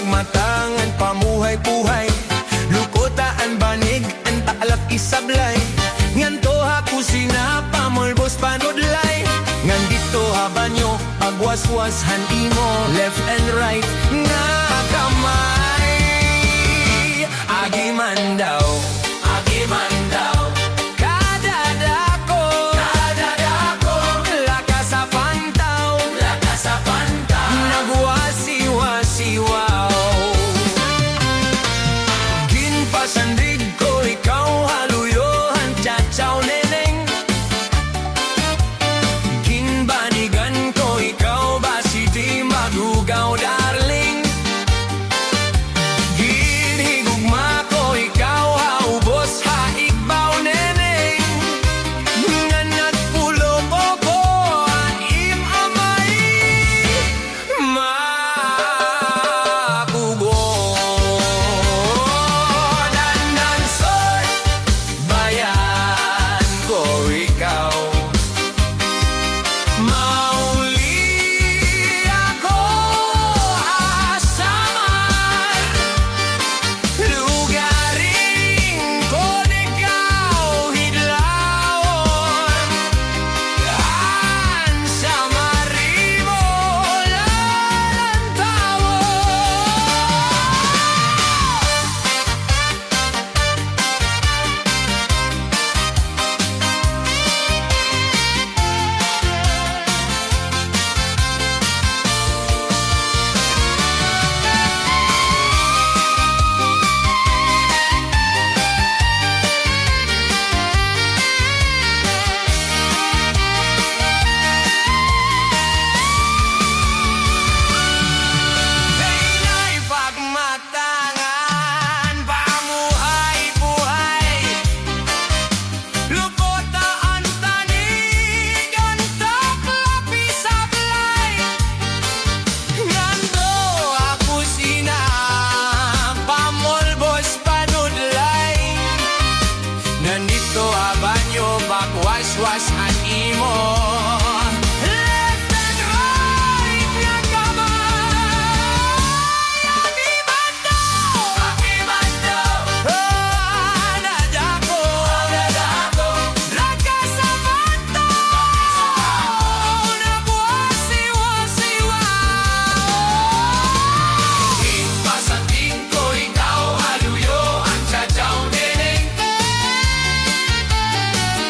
pagmatangan pamuhay-puhay, lukotaan banig ang taalak isablay. Nganto hakusina pamulbos panudlay, ngan dito habanyo pagwaswas handimo left and right nga kamay. Agiman daw, agiman daw, kadadako, kadadako, lakas sa pantaw, lakas sa pantaw, nagwasiwa-siwaw. Ginpasandig ko ikaw haluyohan chachaw neneng, ginbanigan ko ikaw basiti magugaw darling. Ginhigugma ko ikaw haubos haigbaw neneng, nganat pulo ko ko anim amay makugo. Dandan soy bayan ko ikaw, mauli ako asamar, lugaring ko ikaw hidlawon, an sa marimo Kaila'y pagmatangan pamuhay-buhay, lukotaan tanig ang taklapi-sablay. Ngando ako sina pamulbos panudlay, nandito abanyo pagwaswas animo left and right nga kamay. Agiman daw, nadako, lakas sa pantaw, nagwasiwa-siwaw. Ginpasandig ko ikaw haluyo ang chachaw neneng,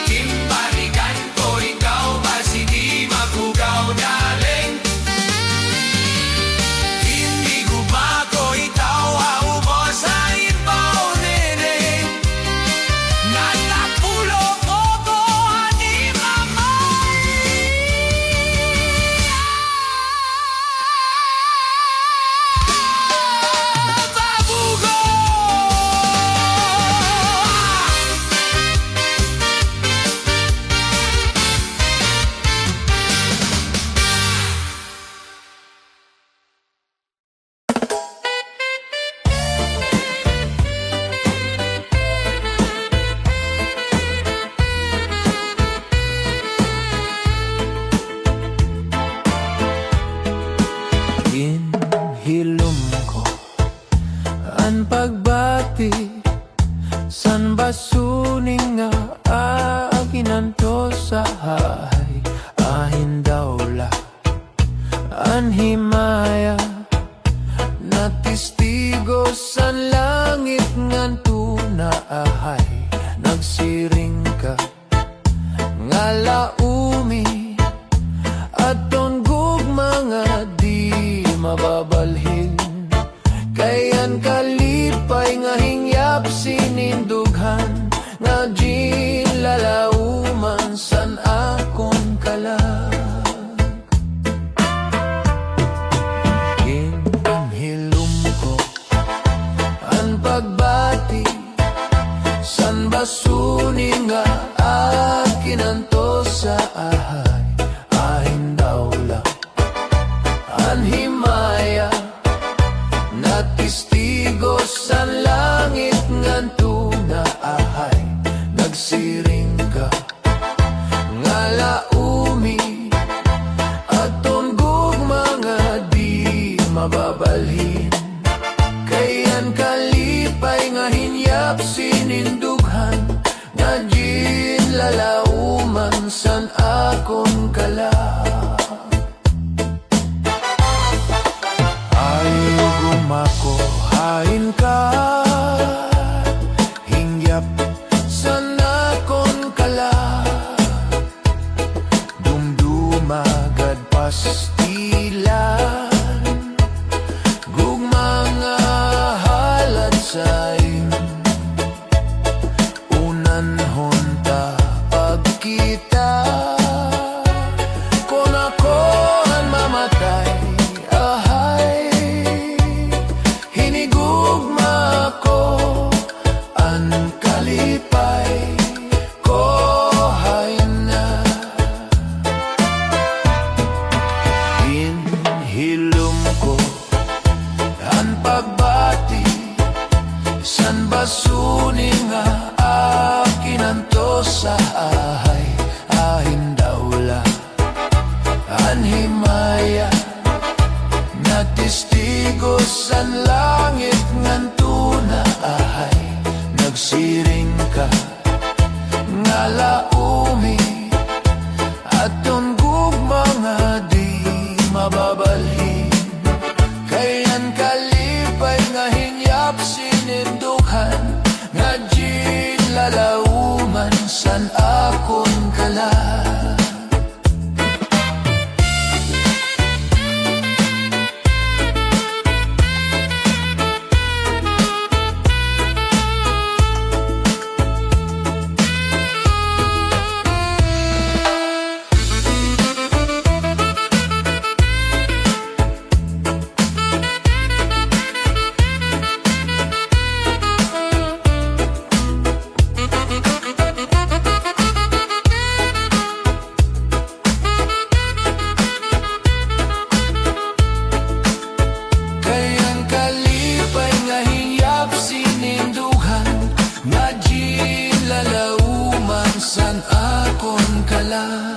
ginbanigan ko ikaw basiti magugaw darling. Ginhigugma ko ikaw haubos haigbaw neneng, nganat pulo ko ko anim amay pabugo. Ginhilom ko ang pagbati san basuning nga aginanto sa hay ahin dawla an himaya na testigo san langit ngan tunaahay nagsiring ka nga laumi aton gugma nga di mababalhin, kayan kalipay nga hingyap sinindughan nga ginlalauman san akon kalag. Ginhilom ko ang pagbati san basuning nga akinanto sa ahay ahin dawla an himaya na testigo sa langit ngan tunaahay nagsiring ka nga laumi aton gugma nga di mababalhin, gugma ko an kalipay ko hay na inhilom ko an pagbati san basuni nga akin anto sa ahay ahin daula anhimaya na testigo san langit nganto na ahay nagsiring ka nga laumi aton gugma nga di mababalhin kayan kalipay nga hinyap sinindukhan nga di lalauman san akon kala san akon kala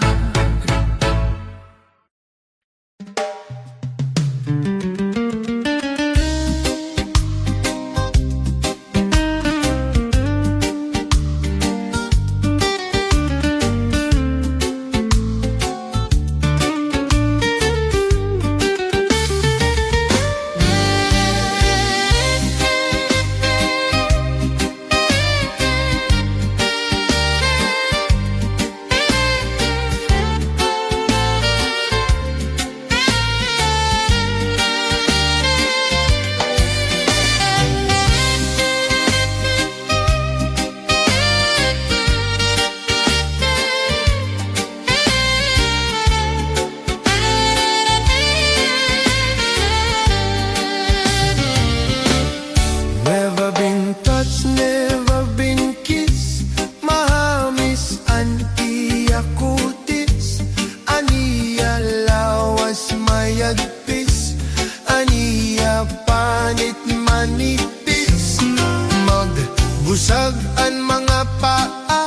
busag an mga paa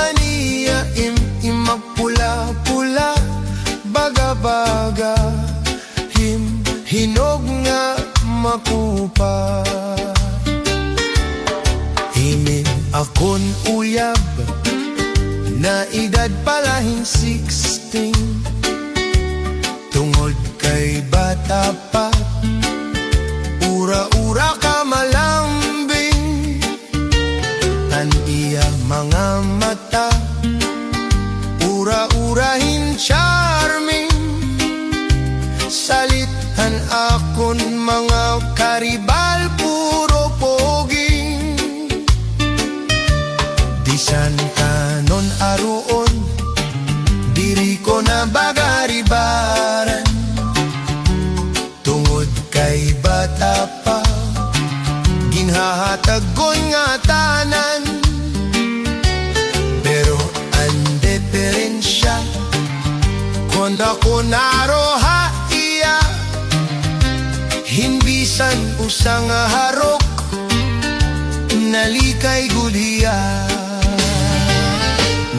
aniya imagpula-pula baga-baga hinog nga makupa himin akon uyab na edad palahin 16 tungod kay bata pa ura-ura ka malambing an iya mga mata ura-urahin charming salithan akon mga karibal puro poging disan kanon aruon diri ko na bagaribaran tungod kay bata pa ginhahatagon nga tanan pero ang diferensya kung ako naroha iya hinbisan usang harok nalikay guliya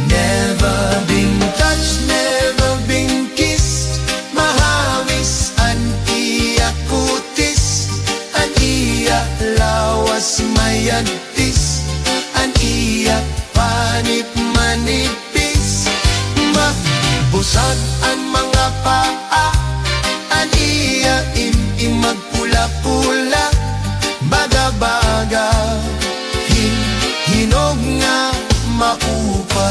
never been touched, never been kissed mahawis an iya kutis an iya lawas mayantis an iya panip manipis magbusag an mga paa an iya imagpula-pula baga-baga hinog nga maupa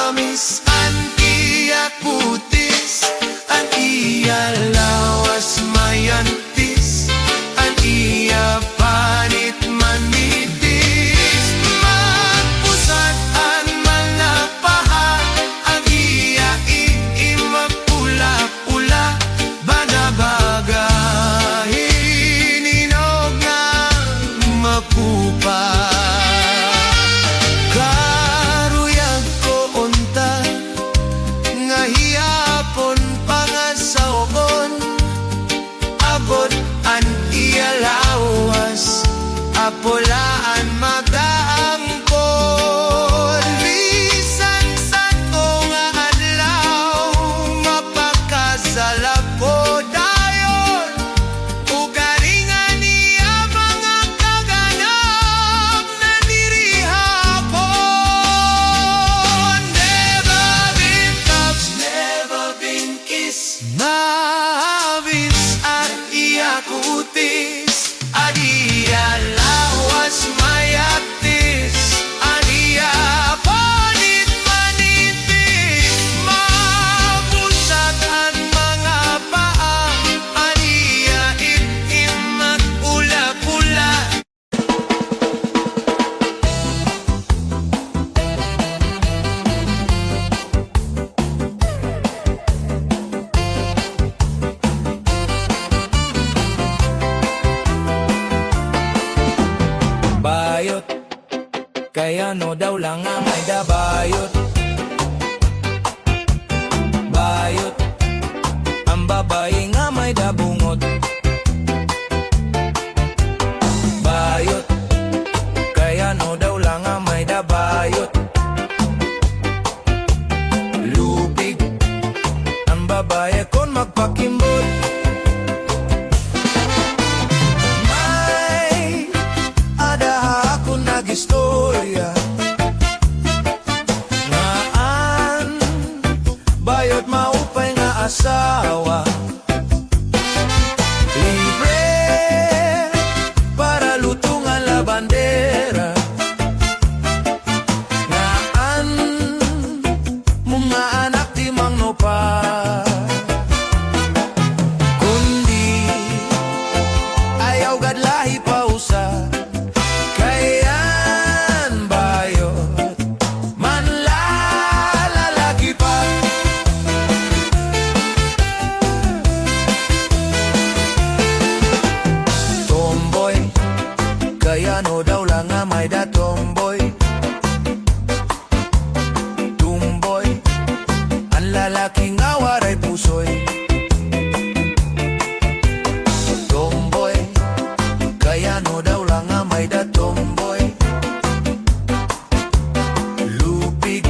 Mamis an iya putis, an iya lawas mayantis, an iya panit manitis. Magpusat an malapahan, ang iya imapula-pula, banabagahin inog nga mapupa. Karuyag ko unta, nga hiyapon pangasaon, abot an iya lawas, apulaan magaangkon. Bisan santo nga adlaw, mapakasalap ko dayon, ugalingan niya mga kaganap na dirihapon. Never been touched, never been kissed, mahabis at iya kutis, adiya lawas mayatis, adiya panit manitis. Mabusat ang mga paa, adiya itim at ula-pula. Bayot, kaya no daw lang nga may dabayot. Bayot, ang babae nga may dabungot. Bayot, kaya no daw lang nga may dabayot. Lupig, ang babae kon magpakimbot. May adaha ako nagistorya, ngaan bayot maupay nga asawa. Libre para lutungan la bandera, ngaan mga anak di mangno pa, kundi ayaw gadlahi pa usa. Kayan bayot, manlalalaki pa. Tomboy, kaya no daw lang nga may da tomboy. Tumboy, ang lalaki nga waray pusoy. Tomboy, kaya no daw lang nga may da tomboy. Lupig,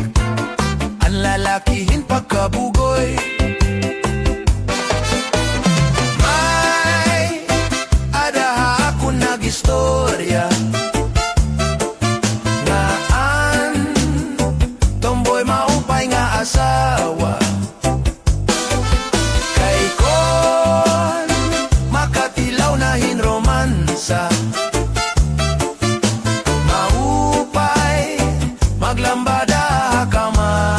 ang lalakihin pagkabugoy. May adaha ako nagistorya, ngaan tomboy maupay nga asawa. Kay kon makatilaw na hinromansa, maupay maglambada kama.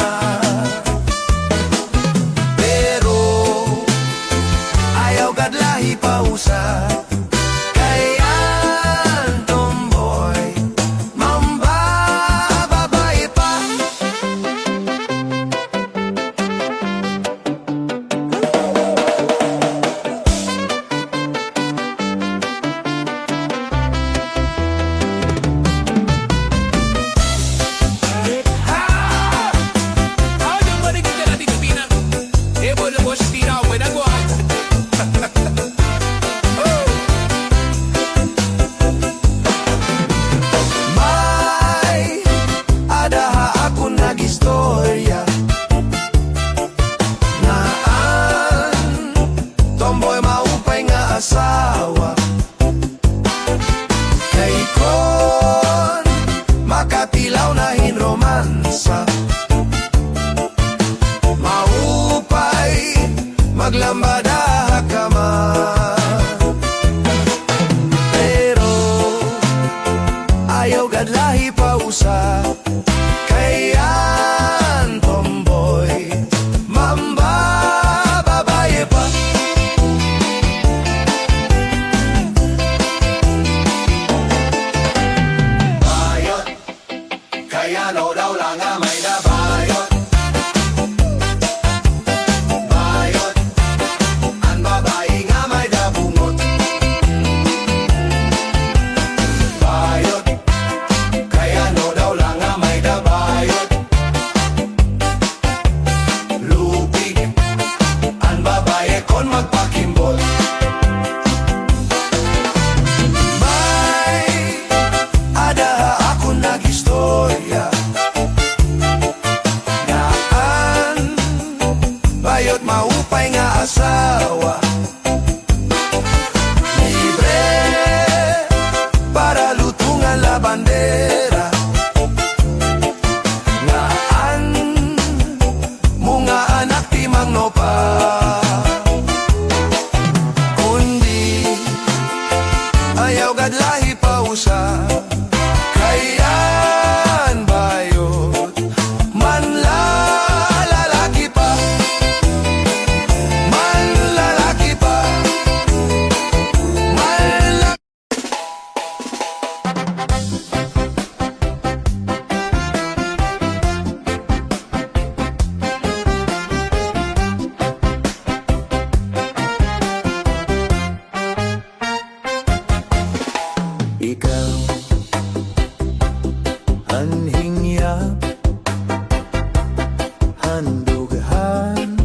handughan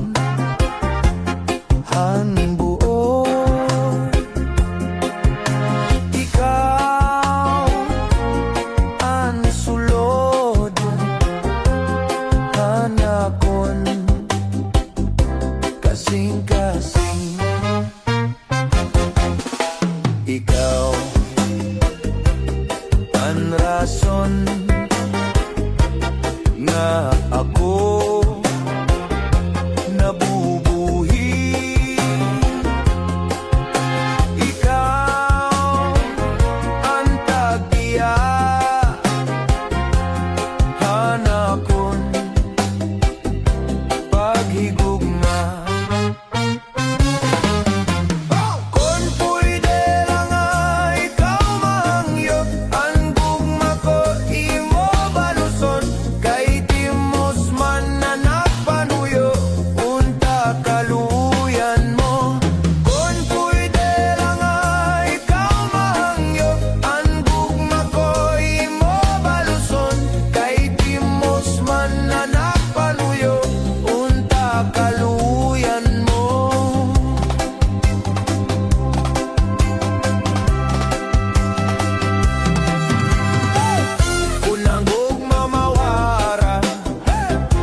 hanbuo. Ikaw ang sulod hanakon kasing-kasing. Ikaw ang rason nga ako nabubuhi. Ikaw ang tagya hanakon paghigugma. Kung pwede lang ay ikaw mangyot ang gugma ko imo baluson. Kay timos man na nagpanuyo unta kaluyan mo. Kung pwede lang ay ikaw mangyot ang gugma ko imo baluson. Kay timos man na nagpanuyo unta kaluyan mo. Unang gugma mawara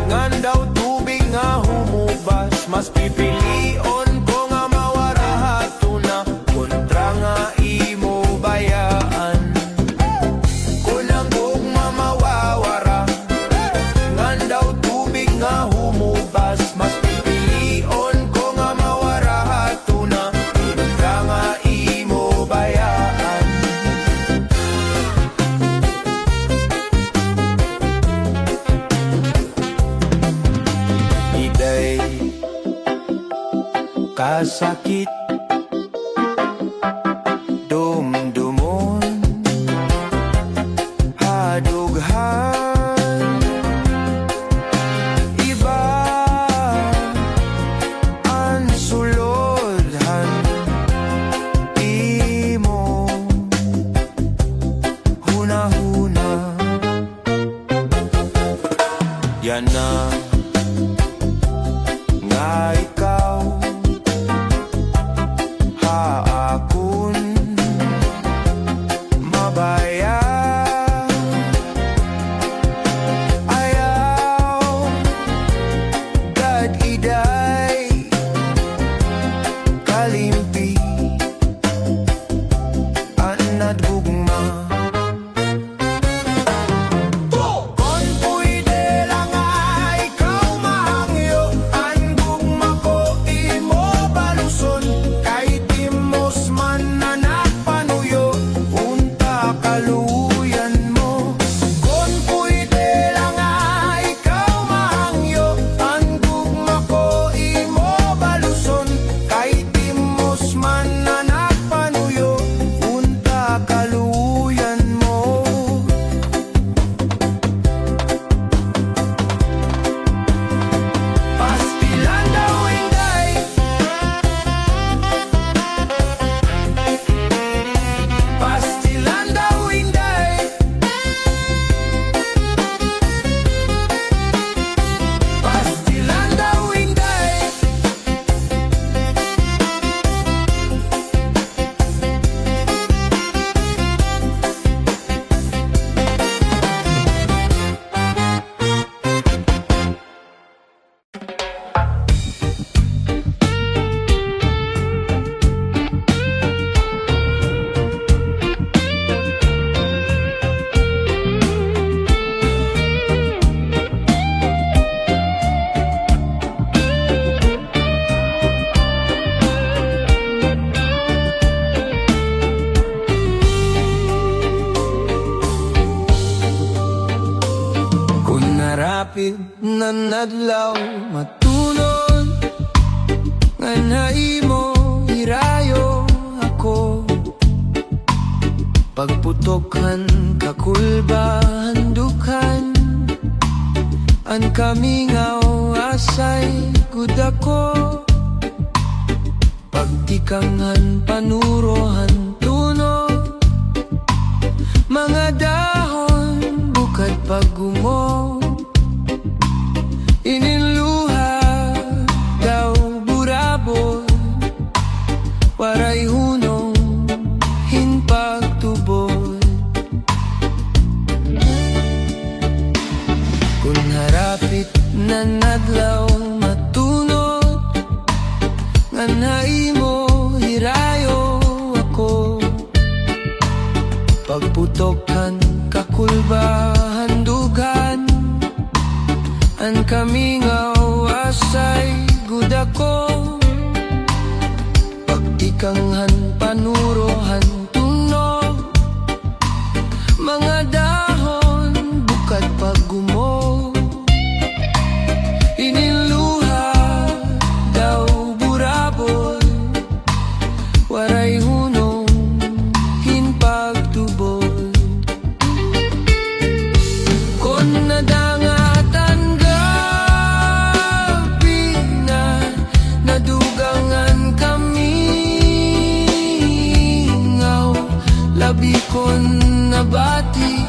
ngan daw tubig nga humubas. Mas pipilion ko nga mawara hatuna kontra nga imo bayaan. Unang gugma mawawara ngan daw tubig nga humubas. Mas pipilion ko nga mawara hatuna kontra nga imo bayaan. Iday kasakit dumdumon hadughan. Iba ang sulodhan imo hunahuna. Yan na nga ikaw haakon mabaya. Ayaw gad iday kalimpi anad gugma. Kung pwede lang ay ikaw mahangyo ang gugma ko imo baluson. Kay timos man na nagpanuyo unta kaluyan mo. Kung pwede lang ay ikaw mahangyo ang gugma ko imo baluson. Kay timos man na nagpanuyo unta kaluyan mo. Pastilan daw inday pastilan daw inday pastilan daw inday. Kung narapid na nadlaw matunod nga naimo irayo ako. Pagputokan kakulbahan dukan an kamingaw asay gud ako. Pagtikangan panurohan tuno mga dahon bukad pagumo ininlu tanan adlaw matulog, nga naimo hirayo ako. Pagputokan kakulbahan dugan, an kami nga wasay gud ako. Pagtikanghan panurohan tunog, mga dahon bukat paggumo. Iniluha daw burabol, waray hunong hinpagtubol. Kon nadangatan gabi na, nadugangan kami ngaw, labi kon nabati,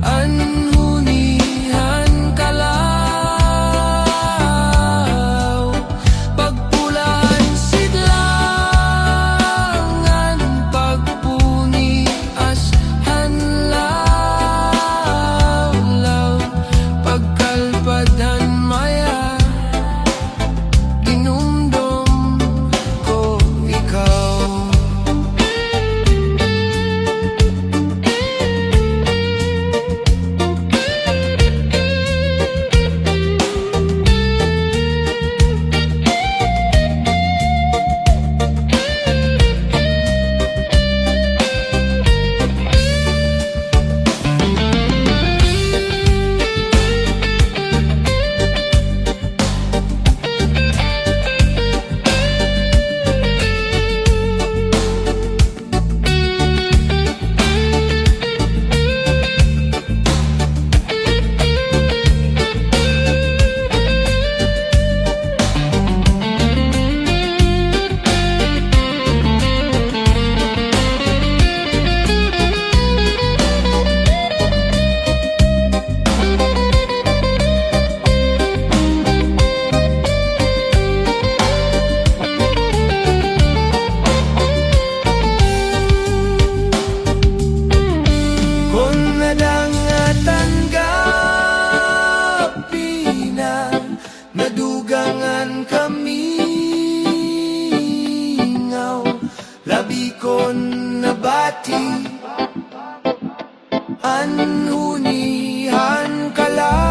anhunihan kalaw. Pagpulahan sidlangan, pagpuni ashan law. Pagkalpadan maya, ginumdum ko ikaw. Nadugangan kami ngaw, labi kon nabati, anhunihan kalaw.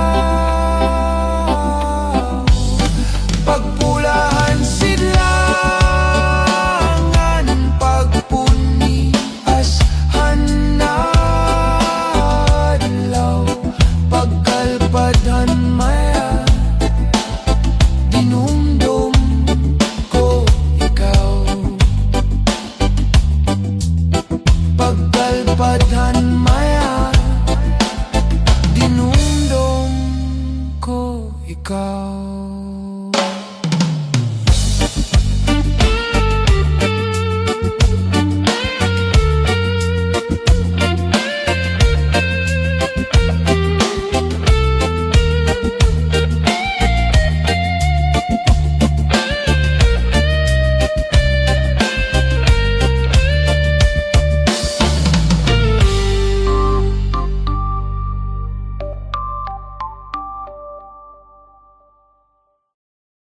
Pagpulahan sidlangan, pagpuni ashan adlaw. Pagkalpadan maya, dinumdum ko ikaw. Pagkalpadan maya, dinumdum ko ikaw.